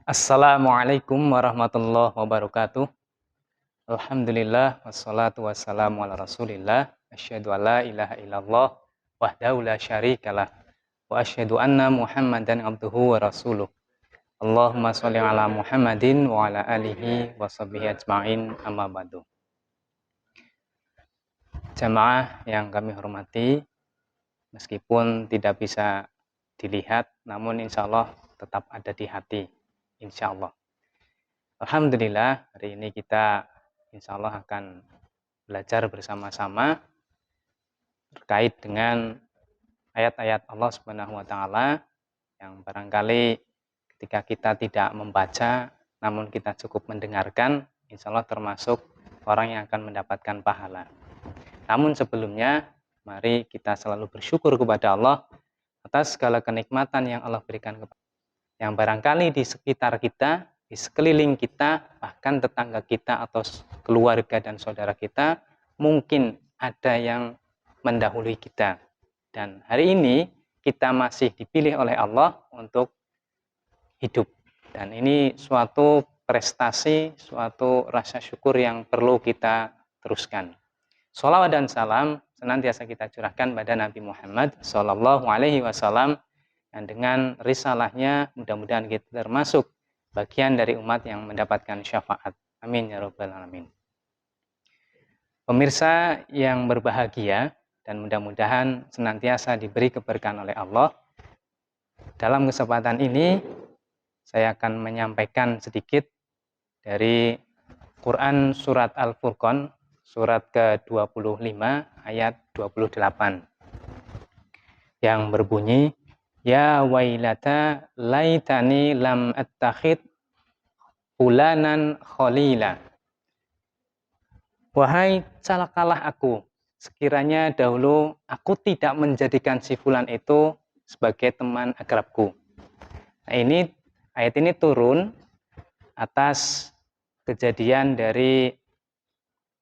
Assalamualaikum warahmatullahi wabarakatuh. Alhamdulillah wassalatu wassalamu ala Rasulillah. Asyhadu an la ilaha illallah wahdahu la syarikalah wa asyhadu anna Muhammadan abduhu wa rasuluh. Allahumma sholli ala Muhammadin wa ala alihi wa sahbihi ajmain, amma ba'du. Jamaah yang kami hormati, meskipun tidak bisa dilihat, namun insya Allah tetap ada di hati. Insya Allah. Alhamdulillah, hari ini kita insya Allah akan belajar bersama-sama terkait dengan ayat-ayat Allah Subhanahu wa Ta'ala yang barangkali ketika kita tidak membaca, namun kita cukup mendengarkan, insya Allah termasuk orang yang akan mendapatkan pahala. Namun sebelumnya, mari kita selalu bersyukur kepada Allah atas segala kenikmatan yang Allah berikan kepada kita. Yang barangkali di sekitar kita, di sekeliling kita, bahkan tetangga kita atau keluarga dan saudara kita, mungkin ada yang mendahului kita. Dan hari ini kita masih dipilih oleh Allah untuk hidup. Dan ini suatu prestasi, suatu rasa syukur yang perlu kita teruskan. Sholawat dan salam senantiasa kita curahkan pada Nabi Muhammad SAW, dan dengan risalahnya mudah-mudahan kita termasuk bagian dari umat yang mendapatkan syafaat. Amin ya rabbal alamin. Pemirsa yang berbahagia dan mudah-mudahan senantiasa diberi keberkahan oleh Allah. Dalam kesempatan ini saya akan menyampaikan sedikit dari Quran surat Al-Furqan, surat ke-25 ayat 28 yang berbunyi, Ya wailata laitani lam attakhid fulanan khalila. Wahai celakalah aku, sekiranya dahulu aku tidak menjadikan si fulan itu sebagai teman akrabku. Nah, ayat ini turun atas kejadian dari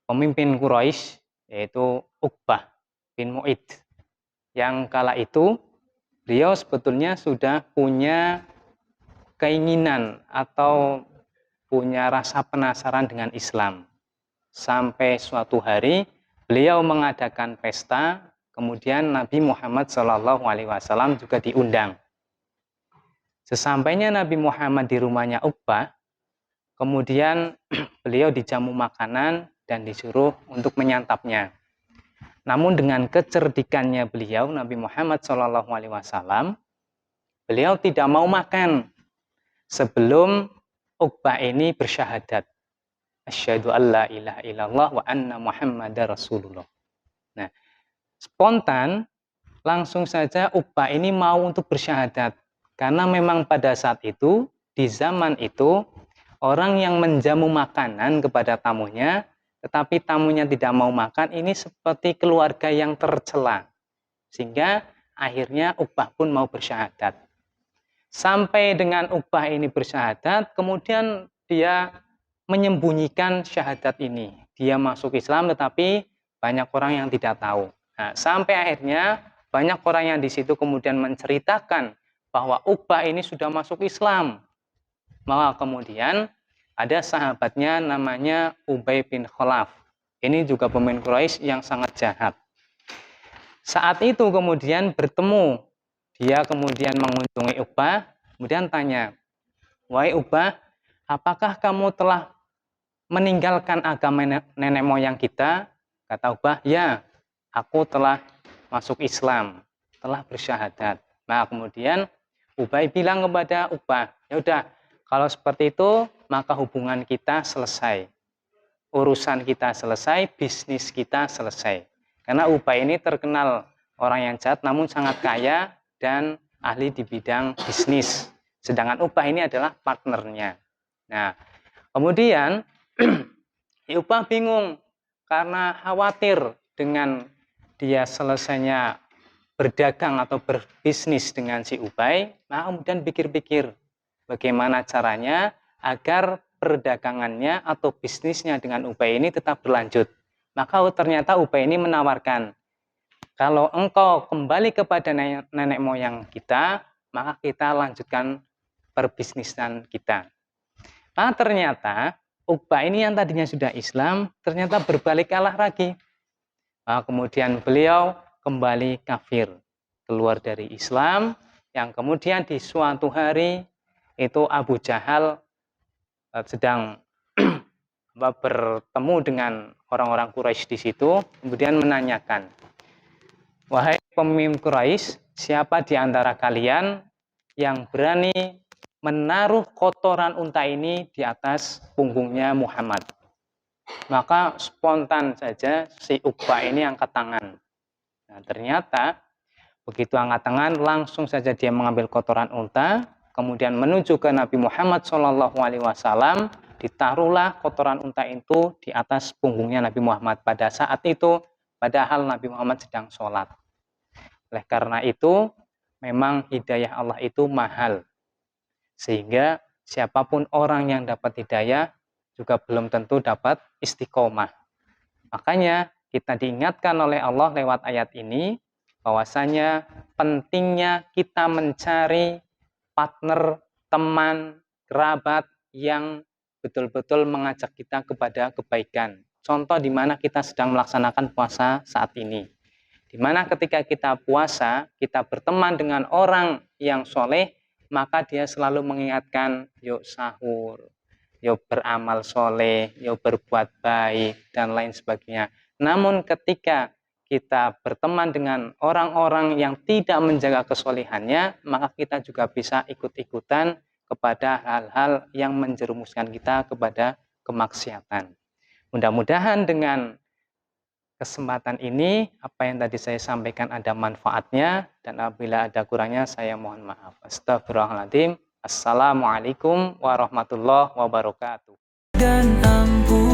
pemimpin Quraisy, yaitu Uqbah bin Mu'id, yang kala itu beliau sebetulnya sudah punya keinginan atau punya rasa penasaran dengan Islam. Sampai suatu hari beliau mengadakan pesta, kemudian Nabi Muhammad SAW juga diundang. Sesampainya Nabi Muhammad di rumahnya Uqbah, kemudian beliau dijamu makanan dan disuruh untuk menyantapnya. Namun dengan kecerdikannya beliau, Nabi Muhammad SAW, beliau tidak mau makan sebelum Uqbah ini bersyahadat. Asyhadu an la ilaha illallah wa anna Muhammadar Rasulullah. Nah, spontan langsung saja Uqbah ini mau untuk bersyahadat. Karena memang pada saat itu, di zaman itu, orang yang menjamu makanan kepada tamunya, tetapi tamunya tidak mau makan, ini seperti keluarga yang tercela. Sehingga akhirnya Uqbah pun mau bersyahadat. Sampai dengan Uqbah ini bersyahadat, kemudian dia menyembunyikan syahadat ini. Dia masuk Islam, tetapi banyak orang yang tidak tahu. Nah, sampai akhirnya banyak orang yang di situ kemudian menceritakan bahwa Uqbah ini sudah masuk Islam. Maka kemudian ada sahabatnya namanya Ubay bin Khalaf. Ini juga pemimpin Quraisy yang sangat jahat. Saat itu kemudian bertemu. Dia kemudian mengunjungi Uqbah, kemudian tanya, Wahai Uqbah, apakah kamu telah meninggalkan agama nenek moyang kita? Kata Uqbah, ya, aku telah masuk Islam, telah bersyahadat. Nah, kemudian Ubay bilang kepada Uqbah, ya udah, kalau seperti itu, maka hubungan kita selesai. Urusan kita selesai, bisnis kita selesai. Karena Ubay ini terkenal orang yang jahat, namun sangat kaya dan ahli di bidang bisnis. Sedangkan Uqbah ini adalah partnernya. Nah, kemudian Uqbah bingung karena khawatir dengan dia selesainya berdagang atau berbisnis dengan si Ubay. Nah, kemudian pikir-pikir bagaimana caranya agar perdagangannya atau bisnisnya dengan Ubay ini tetap berlanjut. Maka ternyata Ubay ini menawarkan, kalau engkau kembali kepada nenek moyang kita, maka kita lanjutkan perbisnisan kita. Nah, ternyata Uqbah ini yang tadinya sudah Islam, ternyata berbalik kalah lagi. Nah, kemudian beliau kembali kafir, keluar dari Islam, yang kemudian di suatu hari itu Abu Jahal sedang bertemu dengan orang-orang Quraisy di situ, kemudian menanyakan, wahai pemimpin Quraisy, siapa di antara kalian yang berani menaruh kotoran unta ini di atas punggungnya Muhammad? Maka spontan saja si Uqbah ini angkat tangan. Nah, ternyata begitu angkat tangan, langsung saja dia mengambil kotoran unta, kemudian menuju ke Nabi Muhammad SAW, ditaruhlah kotoran unta itu di atas punggungnya Nabi Muhammad pada saat itu, padahal Nabi Muhammad sedang sholat. Oleh karena itu, memang hidayah Allah itu mahal, sehingga siapapun orang yang dapat hidayah juga belum tentu dapat istiqomah. Makanya kita diingatkan oleh Allah lewat ayat ini, bahwasanya pentingnya kita mencari partner, teman, kerabat yang betul-betul mengajak kita kepada kebaikan. Contoh di mana kita sedang melaksanakan puasa saat ini. Di mana ketika kita puasa, kita berteman dengan orang yang soleh, maka dia selalu mengingatkan, yuk sahur, yuk beramal soleh, yuk berbuat baik, dan lain sebagainya. Namun ketika kita berteman dengan orang-orang yang tidak menjaga kesolehannya, maka kita juga bisa ikut-ikutan kepada hal-hal yang menjerumuskan kita kepada kemaksiatan. Mudah-mudahan dengan kesempatan ini, apa yang tadi saya sampaikan ada manfaatnya, dan apabila ada kurangnya, saya mohon maaf. Astagfirullahaladzim. Assalamualaikum warahmatullahi wabarakatuh. Dan ampun.